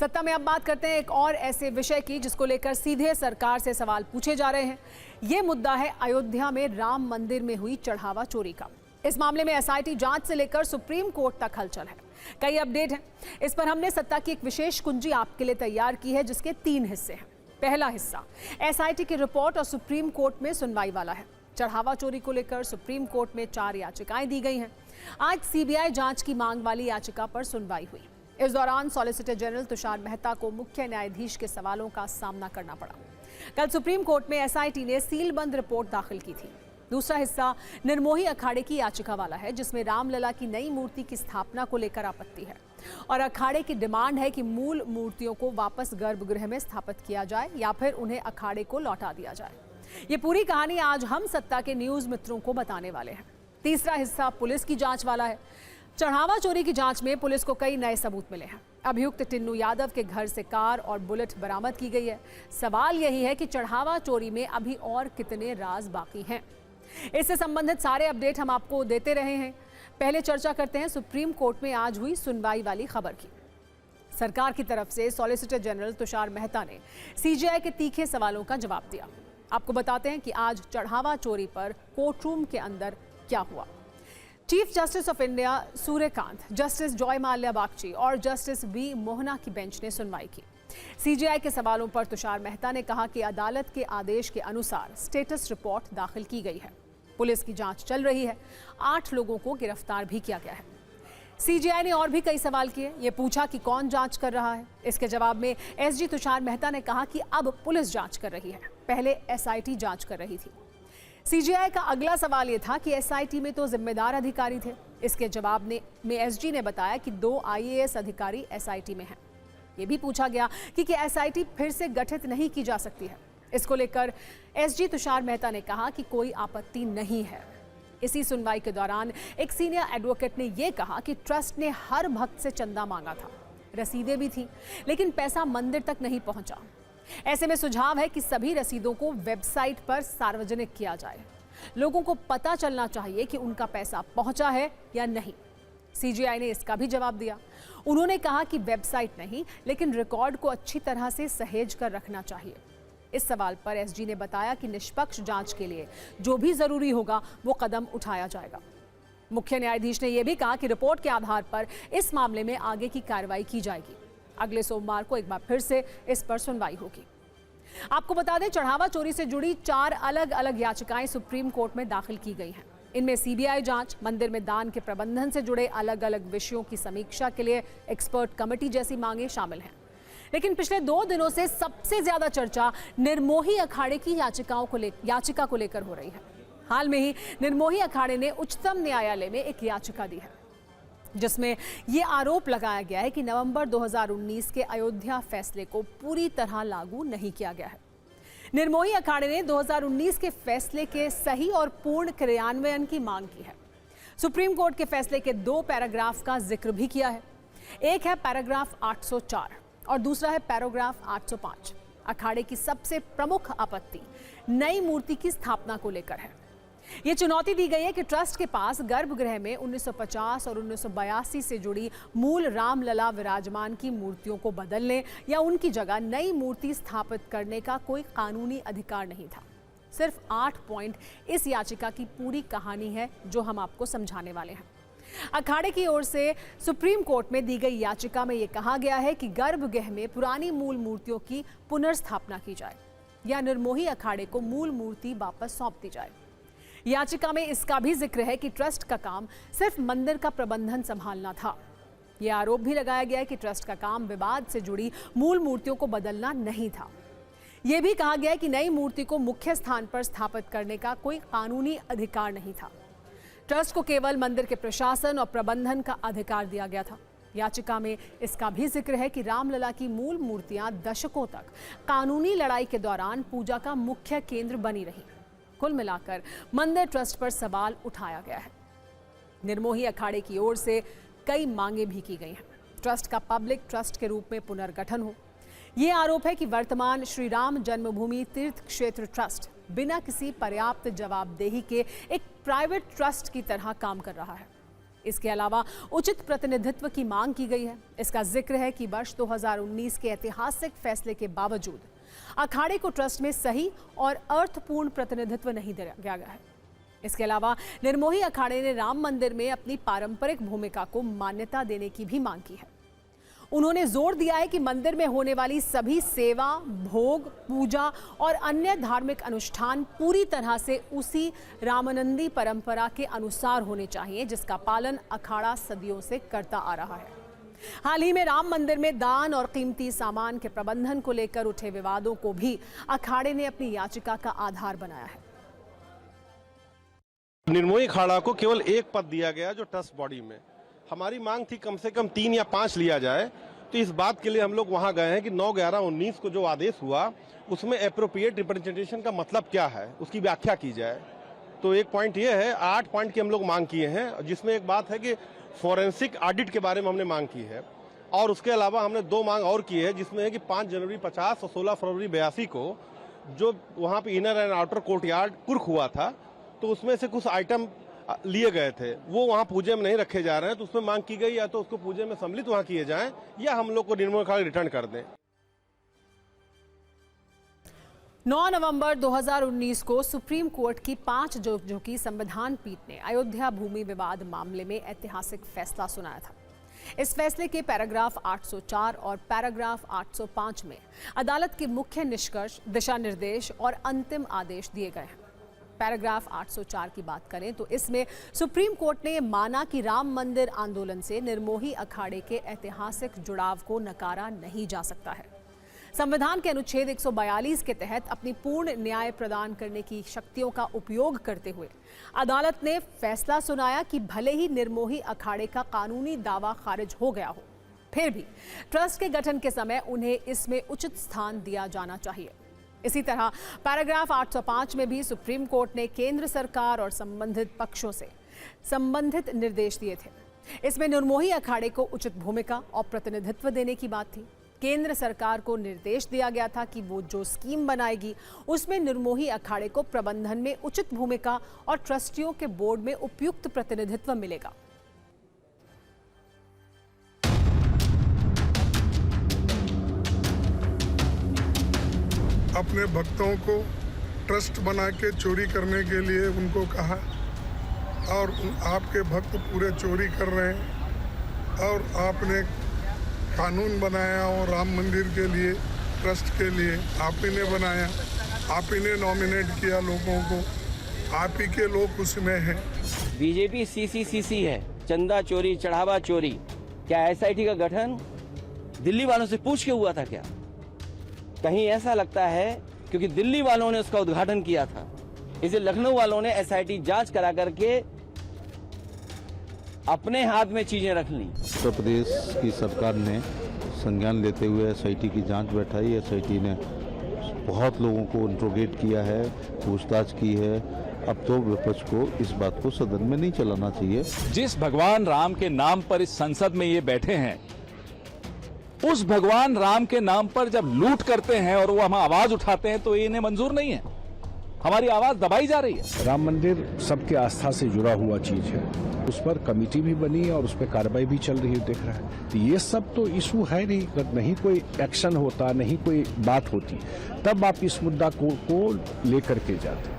सत्ता में अब बात करते हैं एक और ऐसे विषय की जिसको लेकर सीधे सरकार से सवाल पूछे जा रहे हैं। ये मुद्दा है अयोध्या में राम मंदिर में हुई चढ़ावा चोरी का। इस मामले में एसआईटी जांच से लेकर सुप्रीम कोर्ट तक हलचल है। कई अपडेट हैं। इस पर हमने सत्ता की एक विशेष कुंजी आपके लिए तैयार की है जिसके 3 हिस्से हैं। पहला हिस्सा एसआईटी की रिपोर्ट और सुप्रीम कोर्ट में सुनवाई वाला है। चढ़ावा चोरी को लेकर सुप्रीम कोर्ट में 4 याचिकाएं दी गई हैं। आज सीबीआई जांच की मांग वाली याचिका पर सुनवाई हुई। इस दौरान सॉलिसिटर जनरल तुषार मेहता को मुख्य न्यायाधीश के सवालों का सामना करना पड़ा। कल सुप्रीम कोर्ट में एसआईटी ने सीलबंद रिपोर्ट दाखिल की थी। दूसरा हिस्सा निर्मोही अखाड़े की याचिका वाला है जिसमें रामलला की नई मूर्ति की स्थापना को लेकर आपत्ति है और अखाड़े की डिमांड है कि मूल मूर्तियों को वापस गर्भगृह में स्थापित किया जाए या फिर उन्हें अखाड़े को लौटा दिया जाए। ये पूरी कहानी आज हम सत्ता के न्यूज मित्रों को बताने वाले हैं। तीसरा हिस्सा पुलिस की जांच वाला है। चढ़ावा चोरी की जांच में पुलिस को कई नए सबूत मिले हैं। अभियुक्त टिन्नू यादव के घर से कार और बुलेट बरामद की गई है। सवाल यही है कि चढ़ावा चोरी में अभी और कितने राज बाकी हैं। इससे संबंधित सारे अपडेट हम आपको देते रहे हैं। पहले चर्चा करते हैं सुप्रीम कोर्ट में आज हुई सुनवाई वाली खबर की। सरकार की तरफ से सॉलिसिटर जनरल तुषार मेहता ने सीजेआई के तीखे सवालों का जवाब दिया। आपको बताते हैं कि आज चढ़ावा चोरी पर कोर्टरूम के अंदर क्या हुआ। Chief justice of India Suryakant, justice Joy Mallya Bagchi और जस्टिस वी मोहना की बेंच ने सुनवाई की। सीजेआई के सवालों पर तुषार मेहता ने कहा कि अदालत के आदेश के अनुसार स्टेटस रिपोर्ट दाखिल की गई है। पुलिस की जांच चल रही है। 8 लोगों को गिरफ्तार भी किया गया है। सीजेआई ने और भी कई सवाल किए। ये पूछा कि कौन जांच कर रहा है। इसके जवाब में एसजी तुषार मेहता ने कहा कि अब पुलिस जांच कर रही है, पहले एसआईटी जांच कर रही थी। सीजेआई का अगला सवाल ये था कि एसआईटी में तो जिम्मेदार अधिकारी थे। इसके जवाब में एसजी ने बताया कि 2 आईएएस अधिकारी एसआईटी में हैं। ये भी पूछा गया कि एसआईटी फिर से गठित नहीं की जा सकती है। इसको लेकर एसजी तुषार मेहता ने कहा कि कोई आपत्ति नहीं है। इसी सुनवाई के दौरान एक सीनियर एडवोकेट ने यह कहा कि ट्रस्ट ने हर भक्त से चंदा मांगा था, रसीदें भी थी, लेकिन पैसा मंदिर तक नहीं पहुंचा। ऐसे में सुझाव है कि सभी रसीदों को वेबसाइट पर सार्वजनिक किया जाए। लोगों को पता चलना चाहिए कि उनका पैसा पहुंचा है या नहीं। सीजेआई ने इसका भी जवाब दिया। उन्होंने कहा कि वेबसाइट नहीं, लेकिन रिकॉर्ड को अच्छी तरह से सहेज कर रखना चाहिए। इस सवाल पर एसजी ने बताया कि निष्पक्ष जांच के लिए जो भी जरूरी होगा वो कदम उठाया जाएगा। मुख्य न्यायाधीश ने यह भी कहा कि रिपोर्ट के आधार पर इस मामले में आगे की कार्रवाई की जाएगी। अगले सोमवार को एक बार फिर से इस पर सुनवाई होगी। आपको बता दें, चढ़ावा चोरी से जुड़ी 4 अलग अलग याचिकाएं सुप्रीम कोर्ट में दाखिल की गई हैं। इनमें सीबीआई जांच, मंदिर में दान के प्रबंधन से जुड़े अलग अलग विषयों की समीक्षा के लिए एक्सपर्ट कमेटी जैसी मांगे शामिल हैं। लेकिन पिछले 2 दिनों से सबसे ज्यादा चर्चा निर्मोही अखाड़े की याचिका को लेकर हो रही है। हाल में ही निर्मोही अखाड़े ने उच्चतम न्यायालय में एक याचिका दी है जिसमें यह आरोप लगाया गया है कि नवंबर 2019 के अयोध्या फैसले को पूरी तरह लागू नहीं किया गया है। निर्मोही अखाड़े ने 2019 के फैसले के सही और पूर्ण क्रियान्वयन की मांग की है। सुप्रीम कोर्ट के फैसले के 2 पैराग्राफ का जिक्र भी किया है। एक है पैराग्राफ 804 और दूसरा है पैराग्राफ 805। अखाड़े की सबसे प्रमुख आपत्ति नई मूर्ति की स्थापना को लेकर है। ये चुनौती दी गई है कि ट्रस्ट के पास गर्भगृह में 1950 और 1982 से जुड़ी मूल रामलला विराजमान की मूर्तियों को बदलने या उनकी जगह नई मूर्ति स्थापित करने का कोई कानूनी अधिकार नहीं था। सिर्फ 8 पॉइंट इस याचिका की पूरी कहानी है जो हम आपको समझाने वाले हैं। अखाड़े की ओर से सुप्रीम कोर्ट में दी गई याचिका में यह कहा गया है कि गर्भगृह में पुरानी मूल मूर्तियों की पुनर्स्थापना की जाए या निर्मोही अखाड़े को मूल मूर्ति वापस सौंप दी जाए। याचिका में इसका भी जिक्र है कि ट्रस्ट का काम सिर्फ मंदिर का प्रबंधन संभालना था। यह आरोप भी लगाया गया है कि ट्रस्ट का काम विवाद से जुड़ी मूल मूर्तियों को बदलना नहीं था। यह भी कहा गया है कि नई मूर्ति को मुख्य स्थान पर स्थापित करने का कोई कानूनी अधिकार नहीं था। ट्रस्ट को केवल मंदिर के प्रशासन और प्रबंधन का अधिकार दिया गया था। याचिका में इसका भी जिक्र है कि रामलला की मूल मूर्तियां दशकों तक कानूनी लड़ाई के दौरान पूजा का मुख्य केंद्र बनी रही। कुल मिलाकर मंदिर ट्रस्ट पर सवाल उठाया गया है। निर्मोही अखाड़े की ओर से कई मांगे भी की गई हैं। ट्रस्ट का पब्लिक ट्रस्ट के रूप में पुनर्गठन हो। ये आरोप है कि वर्तमान श्री राम जन्मभूमि तीर्थ क्षेत्र ट्रस्ट बिना किसी पर्याप्त जवाबदेही के एक प्राइवेट ट्रस्ट की तरह काम कर रहा है। इसके अलावा उचित प्रतिनिधित्व की मांग की गई है। इसका जिक्र है कि वर्ष 2019 के ऐतिहासिक फैसले के बावजूद अखाड़े को ट्रस्ट में सही और अर्थपूर्ण प्रतिनिधित्व नहीं दिया गया है। इसके अलावा निर्मोही अखाड़े ने राम मंदिर में अपनी पारंपरिक भूमिका को मान्यता देने की भी मांग की है। उन्होंने जोर दिया है कि मंदिर में होने वाली सभी सेवा, भोग, पूजा और अन्य धार्मिक अनुष्ठान पूरी तरह से उसी रामानंदी परंपरा के अनुसार होने चाहिए, जिसका पालन अखाड़ा सदियों से करता आ रहा है। हाल ही में राम मंदिर में दान और कीमती सामान के प्रबंधन को लेकर उठे विवादों को भी अखाड़े ने अपनी याचिका का आधार बनाया है। निर्मोही अखाड़ा को केवल एक पद दिया गया जो ट्रस्ट बॉडी में। हमारी मांग थी कम से कम 3 या 5 लिया जाए। तो इस बात के लिए हम लोग वहां गए हैं कि 9/11/19 को जो आदेश हुआ उसमें एप्रोप्रिएट रिप्रेजेंटेशन का मतलब क्या है, उसकी व्याख्या की जाए। तो एक पॉइंट ये है, 8 पॉइंट की हम लोग मांग किए हैं, जिसमें एक बात है कि फॉरेंसिक ऑडिट के बारे में हमने मांग की है। और उसके अलावा हमने 2 मांग और की है, जिसमें है कि 5 जनवरी 50 और 16 फरवरी 82 को जो वहां पे इनर एंड आउटर कोर्टयार्ड कुर्क हुआ था, तो उसमें से कुछ आइटम लिए गए थे, वो वहां पूजे में नहीं रखे जा रहे हैं। तो उसमें मांग की गई या तो उसको पूजे में सम्मिलित वहां किए जाएं या हम लोग को निर्मोही अखाड़ा रिटर्न कर दें। 9 नवंबर 2019 को सुप्रीम कोर्ट की 5 जजों की संविधान पीठ ने अयोध्या भूमि विवाद मामले में ऐतिहासिक फैसला सुनाया था। इस फैसले के पैराग्राफ 804 और पैराग्राफ 805 में अदालत के मुख्य निष्कर्ष, दिशा निर्देश और अंतिम आदेश दिए गए हैं। पैराग्राफ 804 की बात करें तो इसमें सुप्रीम कोर्ट ने माना कि राम मंदिर आंदोलन से निर्मोही अखाड़े के ऐतिहासिक जुड़ाव को नकारा नहीं जा सकता है। संविधान के अनुच्छेद 142 के तहत अपनी पूर्ण न्याय प्रदान करने की शक्तियों का उपयोग करते हुए अदालत ने फैसला सुनाया कि भले ही निर्मोही अखाड़े का कानूनी दावा खारिज हो गया हो, फिर भी ट्रस्ट के गठन के समय उन्हें इसमें उचित स्थान दिया जाना चाहिए। इसी तरह पैराग्राफ 805 में भी सुप्रीम कोर्ट ने केंद्र सरकार और संबंधित पक्षों से संबंधित निर्देश दिए थे। इसमें निर्मोही अखाड़े को उचित भूमिका और प्रतिनिधित्व देने की बात थी। केंद्र सरकार को निर्देश दिया गया था कि वो जो स्कीम बनाएगी उसमें निर्मोही अखाड़े को प्रबंधन में उचित भूमिका और ट्रस्टियों के बोर्ड में उपयुक्त प्रतिनिधित्व मिलेगा। अपने भक्तों को ट्रस्ट बना के चोरी करने के लिए उनको कहा और आपके भक्त पूरे चोरी कर रहे हैं और आपने कानून बनाया और राम मंदिर के लिए, ट्रस्ट के लिए आप ही ने बनाया, आप ही ने नॉमिनेट किया लोगों को, आप ही के लोग उसमें हैं। बीजेपी CCCC है, चंदा चोरी, चढ़ावा चोरी। क्या SIT का गठन दिल्ली वालों से पूछ के हुआ था क्या? कहीं ऐसा लगता है क्योंकि दिल्ली वालों ने उसका उद्घाटन किया था, इसे लखनऊ वालों ने SIT जांच करा करके अपने हाथ में चीजें रख ली। उत्तर प्रदेश की सरकार ने संज्ञान लेते हुए SIT की जांच बैठाई। SIT ने बहुत लोगों को इंट्रोगेट किया है, पूछताछ की है। अब तो विपक्ष को इस बात को सदन में नहीं चलाना चाहिए। जिस भगवान राम के नाम पर इस संसद में ये बैठे हैं, उस भगवान राम के नाम पर जब लूट करते हैं और वो हम आवाज उठाते हैं तो ये इन्हें मंजूर नहीं है। हमारी आवाज दबाई जा रही है। राम मंदिर सबके आस्था से जुड़ा हुआ चीज है, उस पर कमेटी भी बनी और उस पर कार्रवाई भी चल रही है, दिख रहा है। तो ये सब तो इशू है नहीं कोई एक्शन होता, नहीं कोई बात होती, तब आप इस मुद्दा को लेकर के जाते।